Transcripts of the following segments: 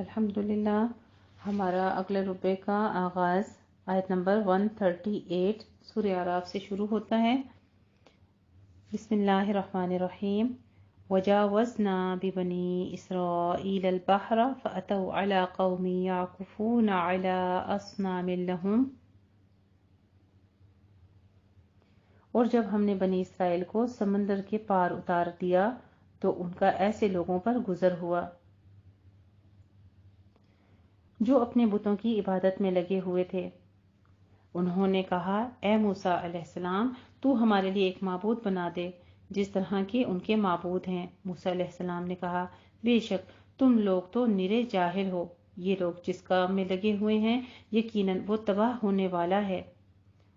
الحمدللہ ہمارا اگلے ربع کا آغاز آیت نمبر 138 سورہ اعراف سے شروع ہوتا ہے۔ بسم اللہ الرحمن الرحیم۔ وجاوزنا ببنی اسرائیل البحر فأتوا على قوم يعكفون على أصنام لهم۔ اور جب ہم نے بنی اسرائیل کو سمندر کے پار اتار دیا تو ان کا ایسے لوگوں پر گزر ہوا جو اپنے بتوں کی عبادت میں لگے ہوئے تھے۔ انہوں نے کہا، اے موسیٰ علیہ السلام، تو ہمارے لیے ایک معبود بنا دے جس طرح کے ان کے معبود ہیں۔ موسیٰ علیہ السلام نے کہا، بے شک تم لوگ تو نرے جاہل ہو، یہ لوگ جس کام میں لگے ہوئے ہیں یقیناً وہ تباہ ہونے والا ہے،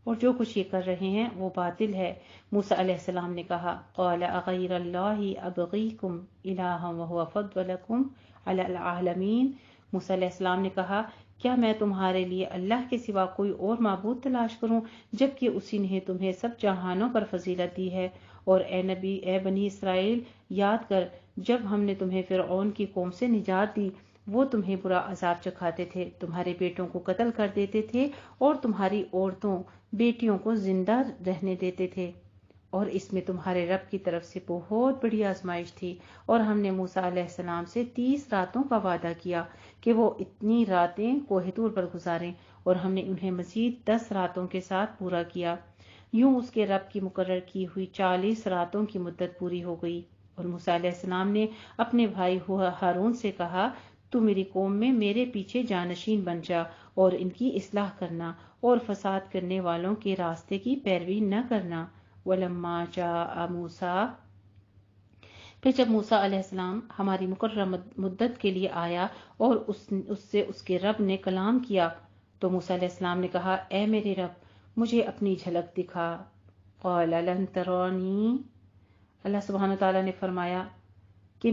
اور جو کچھ یہ کر رہے ہیں وہ باطل ہے۔ موسیٰ علیہ السلام نے کہا، قال اغیر اللہ ابغیکم الہا وہو فضلکم علی العالمین۔ موسیٰ علیہ السلام نے کہا، کیا میں تمہارے لیے اللہ کے سوا کوئی اور معبود تلاش کروں جبکہ اسی نے تمہیں سب جہانوں پر فضیلت دی ہے؟ اور اے نبی، اے بنی اسرائیل، یاد کر جب ہم نے تمہیں فرعون کی قوم سے نجات دی، وہ تمہیں برا عذاب چکھاتے تھے، تمہارے بیٹوں کو قتل کر دیتے تھے اور تمہاری عورتوں بیٹیوں کو زندہ رہنے دیتے تھے، اور اس میں تمہارے رب کی طرف سے بہت بڑی آزمائش تھی۔ اور ہم نے موسیٰ علیہ السلام سے 30 راتوں کا وعدہ کیا کہ وہ اتنی راتیں کوہ طور پر گزاریں، اور ہم نے انہیں مزید 10 راتوں کے ساتھ پورا کیا۔ یوں اس کے رب کی مقرر کی ہوئی 40 راتوں کی مدت پوری ہو گئی۔ اور موسیٰ علیہ السلام نے اپنے بھائی ہارون سے کہا، تو میری قوم میں میرے پیچھے جانشین بن جا اور ان کی اصلاح کرنا اور فساد کرنے والوں کے راستے کی پیروی نہ کرنا۔ وَلَمَّا جَاءَ مُوسَىٰ، پھر جب موسیٰ علیہ السلام ہماری مقررہ مدت کے لیے آیا اور اس سے اس کے رب نے کلام کیا، تو موسیٰ علیہ السلام نے کہا، اے میرے رب، مجھے اپنی جھلک دکھا۔ قال لن ترانی، اللہ سبحانہ تعالیٰ نے فرمایا کہ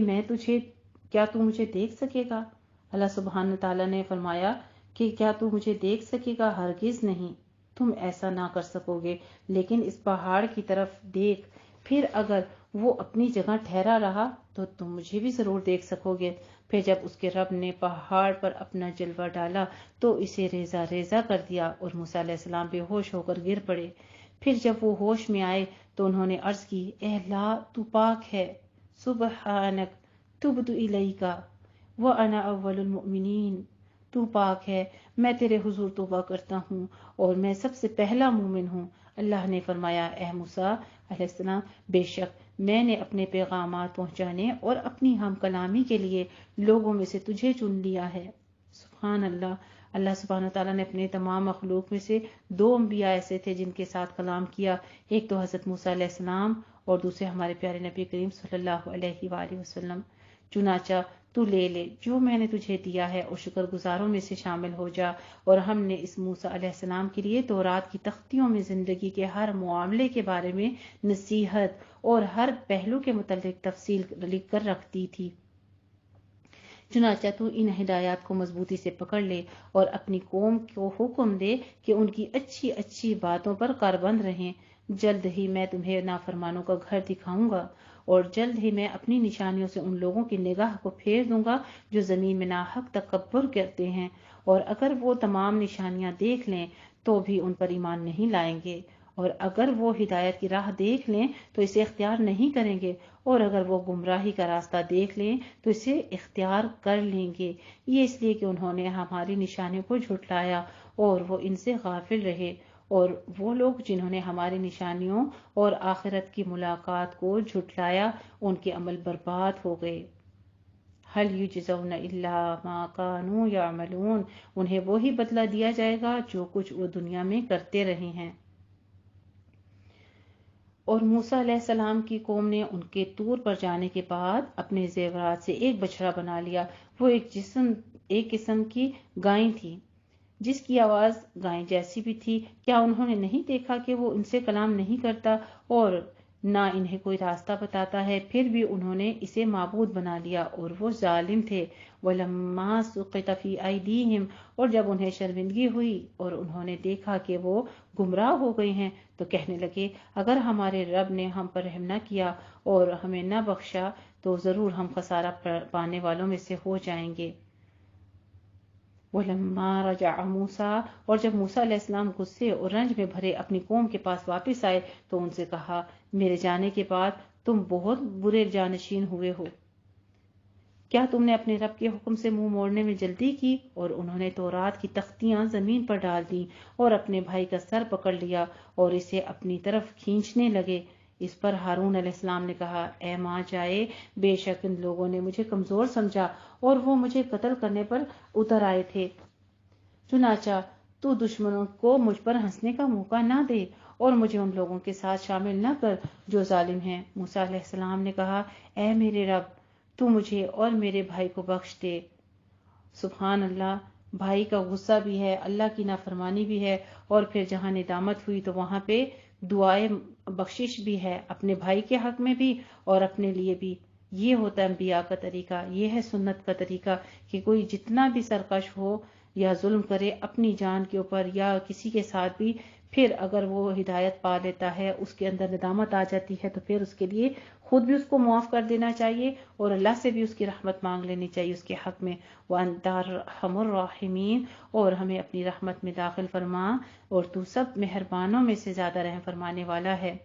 کیا تو مجھے دیکھ سکے گا؟ اللہ سبحانہ تعالیٰ نے فرمایا کہ کیا تو مجھے دیکھ سکے گا؟ ہرگز نہیں، تم ایسا نہ کر سکو گے، لیکن اس پہاڑ کی طرف دیکھ، پھر اگر وہ اپنی جگہ ٹھہرا رہا تو تم مجھے بھی ضرور دیکھ سکو گے۔ پھر جب اس کے رب نے پہاڑ پر اپنا جلوہ ڈالا تو اسے ریزہ ریزہ کر دیا اور موسیٰ علیہ السلام بے ہوش ہو کر گر پڑے۔ پھر جب وہ ہوش میں آئے تو انہوں نے عرض کی، اے اللہ، تو پاک ہے، سبحانک تبت الیک وانا اول المؤمنین، تو پاک ہے، میں تیرے حضور توبہ کرتا ہوں اور میں سب سے پہلا مومن ہوں۔ اللہ نے فرمایا، اے موسیٰ علیہ السلام، بے شک میں نے اپنے پیغامات پہنچانے اور اپنی ہم کلامی کے لیے لوگوں میں سے تجھے چن لیا ہے۔ سبحان اللہ۔ اللہ سبحانہ تعالیٰ نے اپنے تمام مخلوق میں سے 2 انبیاء ایسے تھے جن کے ساتھ کلام کیا، ایک تو حضرت موسیٰ علیہ السلام اور دوسرے ہمارے پیارے نبی کریم صلی اللہ علیہ وآلہ وسلم۔ چنانچہ تو لے جو میں نے تجھے دیا ہے اور شکر گزاروں میں سے شامل ہو جا۔ اور ہم نے اس موسیٰ علیہ السلام کے لیے تورات کی تختیوں میں زندگی کے ہر معاملے کے بارے میں نصیحت اور ہر پہلو کے متعلق تفصیل لکھ کر رکھ دی تھی۔ چنانچہ تو ان ہدایات کو مضبوطی سے پکڑ لے اور اپنی قوم کو حکم دے کہ ان کی اچھی اچھی باتوں پر کاربند رہیں۔ جلد ہی میں تمہیں نافرمانوں کا گھر دکھاؤں گا، اور جلد ہی میں اپنی نشانیوں سے ان لوگوں کی نگاہ کو پھیر دوں گا جو زمین میں ناحق تکبر کرتے ہیں، اور اگر وہ تمام نشانیاں دیکھ لیں تو بھی ان پر ایمان نہیں لائیں گے، اور اگر وہ ہدایت کی راہ دیکھ لیں تو اسے اختیار نہیں کریں گے، اور اگر وہ گمراہی کا راستہ دیکھ لیں تو اسے اختیار کر لیں گے۔ یہ اس لیے کہ انہوں نے ہماری نشانیوں کو جھٹلایا اور وہ ان سے غافل رہے، اور وہ لوگ جنہوں نے ہماری نشانیوں اور آخرت کی ملاقات کو جھٹلایا ان کے عمل برباد ہو گئے۔ هل یجزون الا ما كانوا یعملون، انہیں وہی بدلہ دیا جائے گا جو کچھ وہ دنیا میں کرتے رہے ہیں۔ اور موسیٰ علیہ السلام کی قوم نے ان کے طور پر جانے کے بعد اپنے زیورات سے ایک بچڑا بنا لیا۔ وہ ایک قسم کی گائے تھی جس کی آواز گائے جیسی بھی تھی۔ کیا انہوں نے نہیں دیکھا کہ وہ ان سے کلام نہیں کرتا اور نہ انہیں کوئی راستہ بتاتا ہے؟ پھر بھی انہوں نے اسے معبود بنا لیا اور وہ ظالم تھے۔ وَلَمَّا سُقِطَ فِي أَيْدِيهِمْ، اور جب انہیں شرمندگی ہوئی اور انہوں نے دیکھا کہ وہ گمراہ ہو گئے ہیں تو کہنے لگے، اگر ہمارے رب نے ہم پر رحم نہ کیا اور ہمیں نہ بخشا تو ضرور ہم خسارہ پانے والوں میں سے ہو جائیں گے۔ وَلَمَّا رَجَعَ موسیٰ، اور جب موسیٰ علیہ السلام غصے اور رنج میں بھرے اپنی قوم کے پاس واپس آئے تو ان سے کہا، میرے جانے کے بعد تم بہت برے جانشین ہوئے ہو، کیا تم نے اپنے رب کے حکم سے منہ موڑنے میں جلدی کی؟ اور انہوں نے تورات کی تختیاں زمین پر ڈال دیں اور اپنے بھائی کا سر پکڑ لیا اور اسے اپنی طرف کھینچنے لگے۔ اس پر ہارون علیہ السلام نے کہا، اے ماں جائے، بے شک ان لوگوں نے مجھے کمزور سمجھا اور وہ مجھے قتل کرنے پر اتر آئے تھے، چنانچہ تو دشمنوں کو مجھ پر ہنسنے کا موقع نہ دے اور مجھے ان لوگوں کے ساتھ شامل نہ کر جو ظالم ہیں۔ موسیٰ علیہ السلام نے کہا، اے میرے رب، تو مجھے اور میرے بھائی کو بخش دے۔ سبحان اللہ، بھائی کا غصہ بھی ہے، اللہ کی نافرمانی بھی ہے، اور پھر جہاں ندامت ہوئی تو وہاں پہ دعائے بخشش بھی ہے، اپنے بھائی کے حق میں بھی اور اپنے لیے بھی۔ یہ ہوتا ہے انبیاء کا طریقہ، یہ ہے سنت کا طریقہ کہ کوئی جتنا بھی سرکش ہو یا ظلم کرے اپنی جان کے اوپر یا کسی کے ساتھ بھی، پھر اگر وہ ہدایت پا لیتا ہے، اس کے اندر ندامت آ جاتی ہے، تو پھر اس کے لیے خود بھی اس کو معاف کر دینا چاہیے اور اللہ سے بھی اس کی رحمت مانگ لینی چاہیے اس کے حق میں۔ وَأَنْتَ أَرْحَمُ الرَّاحِمِينَ، اور ہمیں اپنی رحمت میں داخل فرما، اور تو سب مہربانوں میں سے زیادہ رحم فرمانے والا ہے۔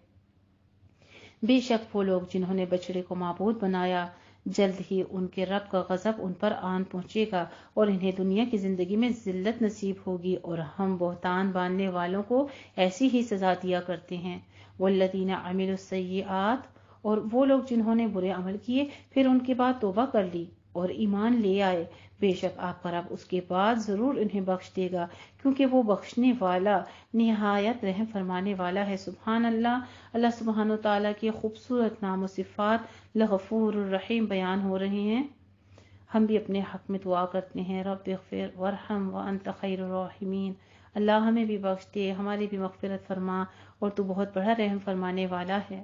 بے شک وہ لوگ جنہوں نے بچڑے کو معبود بنایا، جلد ہی ان کے رب کا غضب ان پر آن پہنچے گا اور انہیں دنیا کی زندگی میں ذلت نصیب ہوگی، اور ہم بہتان باندھنے والوں کو ایسی ہی سزا دیا کرتے ہیں۔ والذین عملوا السیئات، اور وہ لوگ جنہوں نے برے عمل کیے پھر ان کے بعد توبہ کر لی اور ایمان لے آئے، بے شک آپ کا رب اس کے بعد ضرور انہیں بخش دے گا، کیونکہ وہ بخشنے والا نہایت رحم فرمانے والا ہے۔ سبحان اللہ، اللہ سبحانہ و تعالیٰ کے خوبصورت نام و صفات لغفور الرحیم بیان ہو رہے ہیں۔ ہم بھی اپنے حق میں دعا کرتے ہیں، رب اغفر وارحم وانت خیر الراحمین، اللہ ہمیں بھی بخش دے، ہماری بھی مغفرت فرما، اور تو بہت بڑا رحم فرمانے والا ہے۔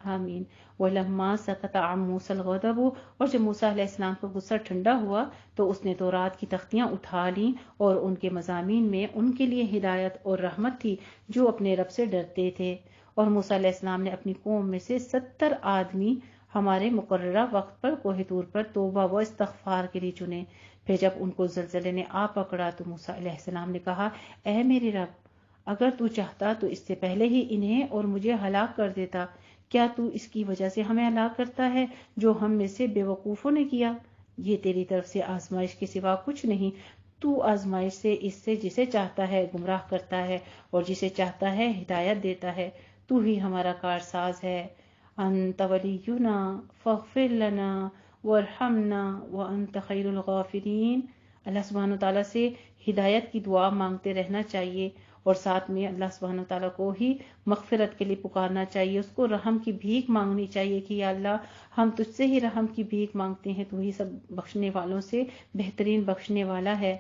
آمین۔ وَلَمَّا سَكَتَ عَن مُوسَى الْغَضَبُ، اور جب موسیٰ علیہ السلام کا غصہ ٹھنڈا ہوا تو اس نے تورات کی تختیاں اٹھا لیں، اور ان کے مضامین میں ان کے لیے ہدایت اور رحمت تھی جو اپنے رب سے ڈرتے تھے۔ اور موسیٰ علیہ السلام نے اپنی قوم میں سے 70 آدمی ہمارے مقررہ وقت پر کوہ طور پر توبہ و استغفار کے لیے چنے۔ پھر جب ان کو زلزلے نے آ پکڑا تو موسیٰ علیہ السلام نے کہا، اے میرے رب، اگر تو چاہتا تو اس سے پہلے ہی انہیں اور مجھے ہلاک کر دیتا، کیا تو اس کی وجہ سے ہمیں ہلاک کرتا ہے جو ہم میں سے بے وقوفوں نے کیا؟ یہ تیری طرف سے آزمائش کے سوا کچھ نہیں، تو آزمائش سے اس سے جسے چاہتا ہے گمراہ کرتا ہے اور جسے چاہتا ہے ہدایت دیتا ہے، تو ہی ہمارا کارساز ہے۔ انت ولینا فاغفر لنا وارحمنا وانت خیر الغافرین۔ اللہ سبحانہ تعالیٰ سے ہدایت کی دعا مانگتے رہنا چاہیے، اور ساتھ میں اللہ سبحانہ تعالیٰ کو ہی مغفرت کے لیے پکارنا چاہیے، اس کو رحم کی بھیک مانگنی چاہیے کہ یا اللہ، ہم تجھ سے ہی رحم کی بھیک مانگتے ہیں، تو ہی سب بخشنے والوں سے بہترین بخشنے والا ہے۔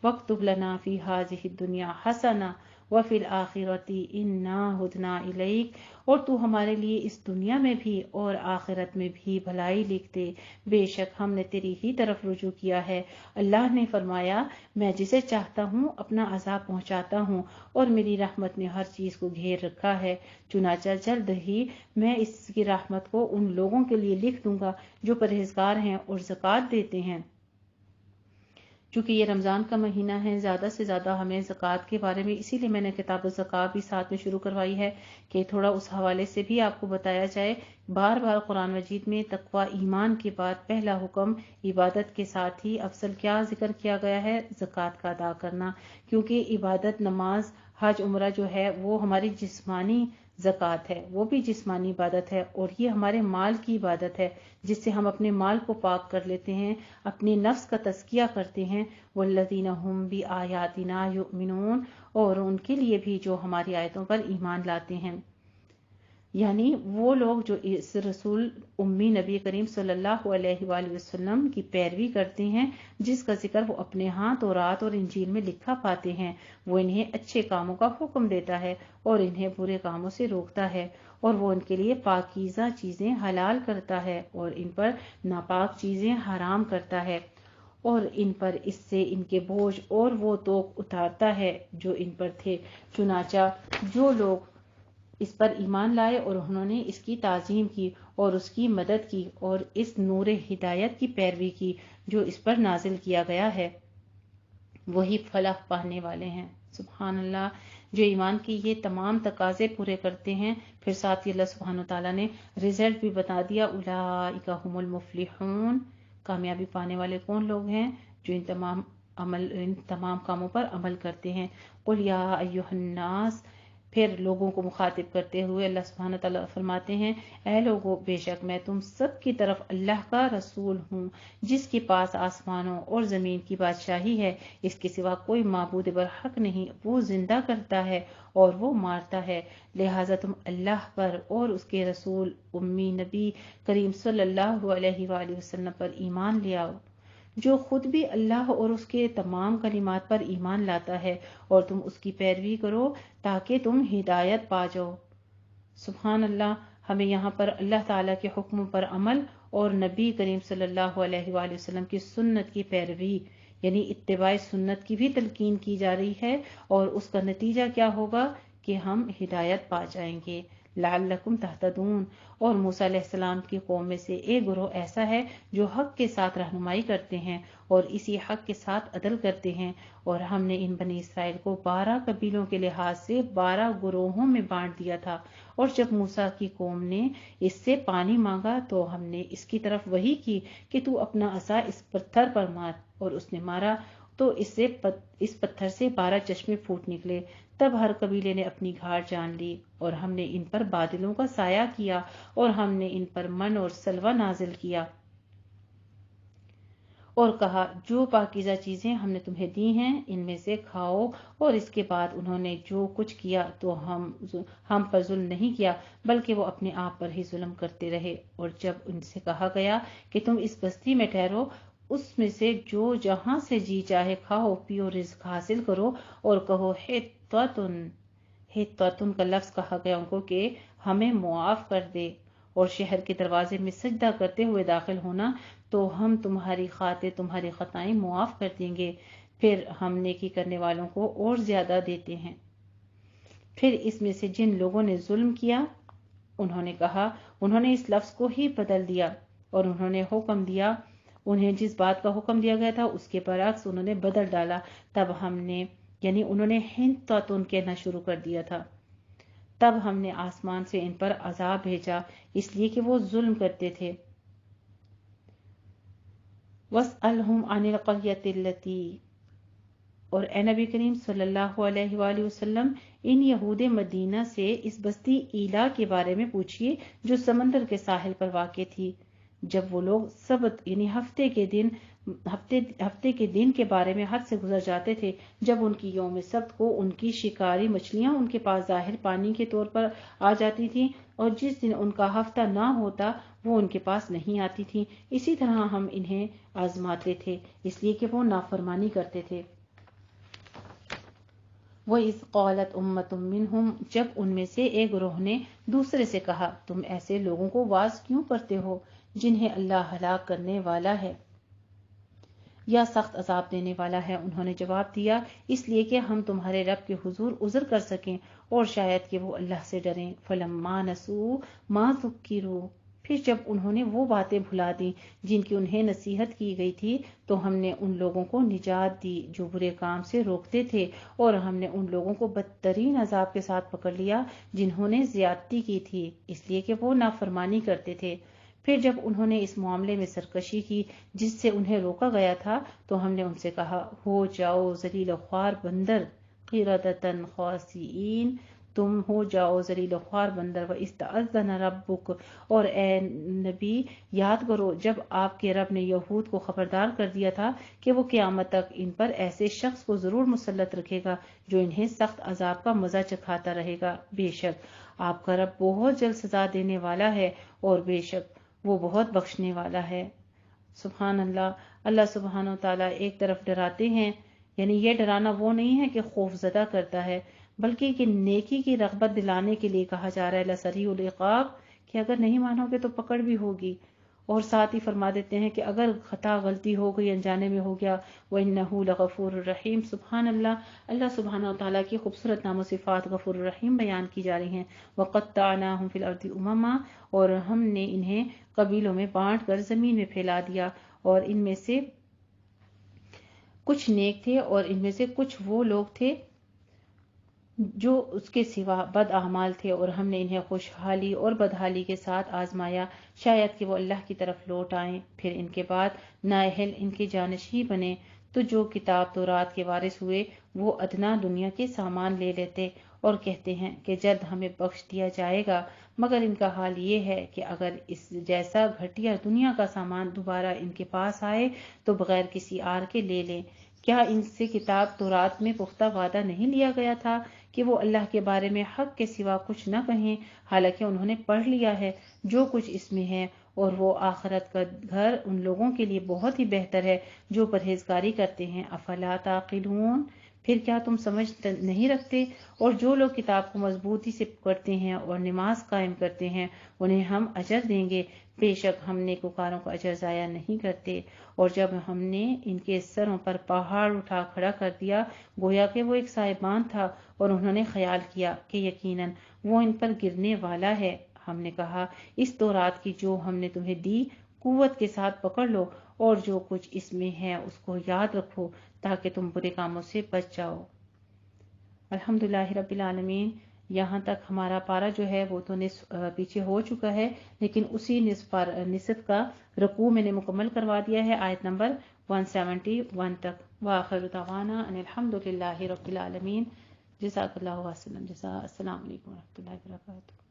وَاكْتُبْ لَنَا فِي هَٰذِهِ الدُّنْيَا حَسَنَةً وَفِي الْآخِرَةِ إِنَّا هُدْنَا إِلَيْكَ، اور تو ہمارے لیے اس دنیا میں بھی اور آخرت میں بھی بھلائی لکھ دے، بے شک ہم نے تیری ہی طرف رجوع کیا ہے۔ اللہ نے فرمایا، میں جسے چاہتا ہوں اپنا عذاب پہنچاتا ہوں، اور میری رحمت نے ہر چیز کو گھیر رکھا ہے، چنانچہ جلد ہی میں اس کی رحمت کو ان لوگوں کے لیے لکھ دوں گا جو پرہیزگار ہیں اور زکوٰۃ دیتے ہیں۔ چونکہ یہ رمضان کا مہینہ ہے، زیادہ سے زیادہ ہمیں زکوٰۃ کے بارے میں، اسی لیے میں نے کتاب الزکوٰۃ بھی ساتھ میں شروع کروائی ہے کہ تھوڑا اس حوالے سے بھی آپ کو بتایا جائے۔ بار بار قرآن مجید میں تقوی ایمان کے بعد پہلا حکم عبادت کے ساتھ ہی افضل کیا ذکر کیا گیا ہے؟ زکوٰۃ کا ادا کرنا، کیونکہ عبادت، نماز، حج، عمرہ جو ہے وہ ہماری جسمانی زکوٰۃ ہے، وہ بھی جسمانی عبادت ہے، اور یہ ہمارے مال کی عبادت ہے جس سے ہم اپنے مال کو پاک کر لیتے ہیں، اپنے نفس کا تزکیہ کرتے ہیں۔ والذین هم بآیاتنا یؤمنون، اور ان کے لیے بھی جو ہماری آیتوں پر ایمان لاتے ہیں، یعنی وہ لوگ جو اس رسول امی نبی کریم صلی اللہ علیہ وآلہ وسلم کی پیروی کرتے ہیں، جس کا ذکر وہ اپنے ہاں تورات اور انجیل میں لکھا پاتے ہیں۔ وہ انہیں اچھے کاموں کا حکم دیتا ہے اور انہیں برے کاموں سے روکتا ہے، اور وہ ان کے لیے پاکیزہ چیزیں حلال کرتا ہے اور ان پر ناپاک چیزیں حرام کرتا ہے، اور ان پر اس سے ان کے بوجھ اور وہ توق اتارتا ہے جو ان پر تھے۔ چنانچہ جو لوگ اس پر ایمان لائے اور انہوں نے اس کی تعظیم کی اور اس کی مدد کی اور اس نور ہدایت کی پیروی کی جو اس پر نازل کیا گیا ہے، وہی فلاح پانے والے ہیں۔ سبحان اللہ، جو ایمان کی یہ تمام تقاضے پورے کرتے ہیں، پھر ساتھ ہی اللہ سبحانہ وتعالیٰ نے رزلٹ بھی بتا دیا، اولئک هم المفلحون، کامیابی پانے والے کون لوگ ہیں؟ جو ان تمام کاموں پر عمل کرتے ہیں۔ قل یا ایھا الناس، پھر لوگوں کو مخاطب کرتے ہوئے اللہ سبحانہ تعالیٰ فرماتے ہیں، اے لوگو، بے شک میں تم سب کی طرف اللہ کا رسول ہوں، جس کے پاس آسمانوں اور زمین کی بادشاہی ہے، اس کے سوا کوئی معبود برحق نہیں، وہ زندہ کرتا ہے اور وہ مارتا ہے، لہٰذا تم اللہ پر اور اس کے رسول امی نبی کریم صلی اللہ علیہ وآلہ وسلم پر ایمان لے آؤ، جو خود بھی اللہ اور اس کے تمام کلمات پر ایمان لاتا ہے، اور تم اس کی پیروی کرو تاکہ تم ہدایت پا جاؤ۔ سبحان اللہ، ہمیں یہاں پر اللہ تعالیٰ کے حکم پر عمل اور نبی کریم صلی اللہ علیہ وآلہ وسلم کی سنت کی پیروی یعنی اتباع سنت کی بھی تلقین کی جا رہی ہے، اور اس کا نتیجہ کیا ہوگا کہ ہم ہدایت پا جائیں گے، لعلکم تہتدون۔ اور موسیٰ علیہ السلام کی قوم میں سے ایک گروہ ایسا ہے جو حق کے ساتھ رہنمائی کرتے ہیں اور اسی حق کے ساتھ عدل کرتے ہیں، اور ہم نے ان بنی اسرائیل کو 12 قبیلوں کے لحاظ سے 12 گروہوں میں بانٹ دیا تھا، اور جب موسیٰ کی قوم نے اس سے پانی مانگا تو ہم نے اس کی طرف وحی کی کہ تو اپنا عصا اس پتھر پر مار، اور اس نے مارا تو اس پتھر سے 12 چشمے پھوٹ نکلے، تب ہر قبیلے نے اپنی گھاٹ جان لی، اور ہم نے ان پر بادلوں کا سایہ کیا، اور ہم نے ان پر من اور سلوہ نازل کیا، اور کہا جو پاکیزہ چیزیں ہم نے تمہیں دی ہیں ان میں سے کھاؤ، اور اس کے بعد انہوں نے جو کچھ کیا تو ہم پر ظلم نہیں کیا بلکہ وہ اپنے آپ پر ہی ظلم کرتے رہے۔ اور جب ان سے کہا گیا کہ تم اس بستی میں ٹھہرو، اس میں سے جو جہاں سے جی چاہے کھاؤ پیو، رزق حاصل کرو، اور کہو حطۃ کا لفظ کہا گیا ان کو کہ ہمیں معاف کر دے، اور شہر کے دروازے میں سجدہ کرتے ہوئے داخل ہونا تو ہم تمہاری خاطر تمہاری خطائیں معاف کر دیں گے، پھر ہم نیکی کرنے والوں کو اور زیادہ دیتے ہیں۔ پھر اس میں سے جن لوگوں نے ظلم کیا انہوں نے اس لفظ کو ہی بدل دیا، اور انہوں نے حکم دیا، انہیں جس بات کا حکم دیا گیا تھا اس کے برعکس انہوں نے بدل ڈالا، تب ہم نے یعنی انہوں نے حنطۃ کہنا شروع کر دیا تھا، تب ہم نے آسمان سے ان پر عذاب بھیجا اس لیے کہ وہ ظلم کرتے تھے۔ وَاسْأَلْهُمْ عَنِ الْقَرْيَةِ الَّتِي، اور اے نبی کریم صلی اللہ علیہ وآلہ وسلم ان یہود مدینہ سے اس بستی ایلا کے بارے میں پوچھیے جو سمندر کے ساحل پر واقع تھی، جب وہ لوگ سبت یعنی ہفتے کے دن کے بارے میں حد سے گزر جاتے تھے، جب ان کی یوم سبت کو ان کی شکاری مچھلیاں ان کے پاس ظاہر پانی کے طور پر آ جاتی تھیں، اور جس دن ان کا ہفتہ نہ ہوتا وہ ان کے پاس نہیں آتی تھی، اسی طرح ہم انہیں آزماتے تھے اس لیے کہ وہ نافرمانی کرتے تھے۔ وَإِذْ قَالَتْ أُمَّةٌ مِّنْهُمْ، جب ان میں سے ایک گروہ نے دوسرے سے کہا تم ایسے لوگوں کو واز کیوں کرتے ہو جنہیں اللہ ہلاک کرنے والا ہے یا سخت عذاب دینے والا ہے؟ انہوں نے جواب دیا اس لیے کہ ہم تمہارے رب کے حضور عذر کر سکیں اور شاید کہ وہ اللہ سے ڈریں۔ فَلَمَّا نَسُوا مَا ذُكِّرُوا، پھر جب انہوں نے وہ باتیں بھلا دیں جن کی انہیں نصیحت کی گئی تھی تو ہم نے ان لوگوں کو نجات دی جو برے کام سے روکتے تھے، اور ہم نے ان لوگوں کو بدترین عذاب کے ساتھ پکڑ لیا جنہوں نے زیادتی کی تھی اس لیے کہ وہ نافرمانی کرتے تھے۔ پھر جب انہوں نے اس معاملے میں سرکشی کی جس سے انہیں روکا گیا تھا تو ہم نے ان سے کہا ہو جاؤ ذلیل و خوار بندر، قردۃ خاسئین، تم ہو جاؤ ذلیل و خوار بندر۔ وَإِذْ ربک، اور اے نبی یاد کرو جب آپ کے رب نے یہود کو خبردار کر دیا تھا کہ وہ قیامت تک ان پر ایسے شخص کو ضرور مسلط رکھے گا جو انہیں سخت عذاب کا مزہ چکھاتا رہے گا، بے شک آپ کا رب بہت جلد سزا دینے والا ہے اور بے شک وہ بہت بخشنے والا ہے۔ سبحان اللہ، اللہ سبحانہ وتعالیٰ ایک طرف ڈراتے ہیں، یعنی یہ ڈرانا وہ نہیں ہے کہ خوف زدہ کرتا ہے بلکہ کہ نیکی کی رغبت دلانے کے لیے کہا جا رہا ہے لسریع العقاب، کہ اگر نہیں مانو گے تو پکڑ بھی ہوگی، اور ساتھ ہی فرما دیتے ہیں کہ اگر خطا غلطی ہو گئی انجانے میں ہو گیا وَإِنَّهُ لَغَفُورٌ رَحِيمٌ۔ سبحان اللہ سبحانہ وتعالیٰ کی خوبصورت نام و صفات غفور الرحیم بیان کی جا رہی ہیں۔ وَقَطَّعْنَاهُمْ فِي الْأَرْضِ أُمَمًا، اور ہم نے انہیں قبیلوں میں بانٹ کر زمین میں پھیلا دیا، اور ان میں سے کچھ نیک تھے اور ان میں سے کچھ وہ لوگ تھے جو اس کے سوا بد اعمال تھے، اور ہم نے انہیں خوشحالی اور بدحالی کے ساتھ آزمایا، شاید کہ وہ اللہ کی طرف لوٹ آئیں۔ پھر ان کے بعد نااہل ان کے جانشین بنے، تو جو کتاب تورات کے وارث ہوئے وہ ادنا دنیا کے سامان لے لیتے اور کہتے ہیں کہ جلد ہمیں بخش دیا جائے گا، مگر ان کا حال یہ ہے کہ اگر اس جیسا گھٹیا دنیا کا سامان دوبارہ ان کے پاس آئے تو بغیر کسی آر کے لے لیں۔ کیا ان سے کتاب تورات میں پختہ وعدہ نہیں لیا گیا تھا کہ وہ اللہ کے بارے میں حق کے سوا کچھ نہ کہیں، حالانکہ انہوں نے پڑھ لیا ہے جو کچھ اس میں ہے، اور وہ آخرت کا گھر ان لوگوں کے لیے بہت ہی بہتر ہے جو پرہیزگاری کرتے ہیں۔ افلا تعقلون، پھر کیا تم سمجھ نہیں رکھتے؟ اور جو لوگ کتاب کو مضبوطی سے پکڑتے ہیں اور نماز قائم کرتے ہیں انہیں ہم اجر دیں گے، بے شک ہم نیکوکاروں کا اجر ضائع نہیں کرتے۔ اور جب ہم نے ان کے سروں پر پہاڑ اٹھا کھڑا کر دیا گویا کہ وہ ایک سائبان تھا، اور انہوں نے خیال کیا کہ یقیناً وہ ان پر گرنے والا ہے، ہم نے کہا اس تورات کی جو ہم نے تمہیں دی قوت کے ساتھ پکڑ لو، اور جو کچھ اس میں ہے اس کو یاد رکھو تاکہ تم برے کاموں سے بچ جاؤ۔ الحمدللہ رب العالمین۔ یہاں تک ہمارا پارہ جو ہے وہ تو نصف پیچھے ہو چکا ہے، لیکن اسی نصف کا رکوع میں نے مکمل کروا دیا ہے، آیت نمبر 171 تک۔ وآخر دعوانا ان الحمدللہ رب العالمین۔ جزاک اللہ وسلم جزا۔ السلام علیکم ورحمۃ اللہ وبرکاتہ۔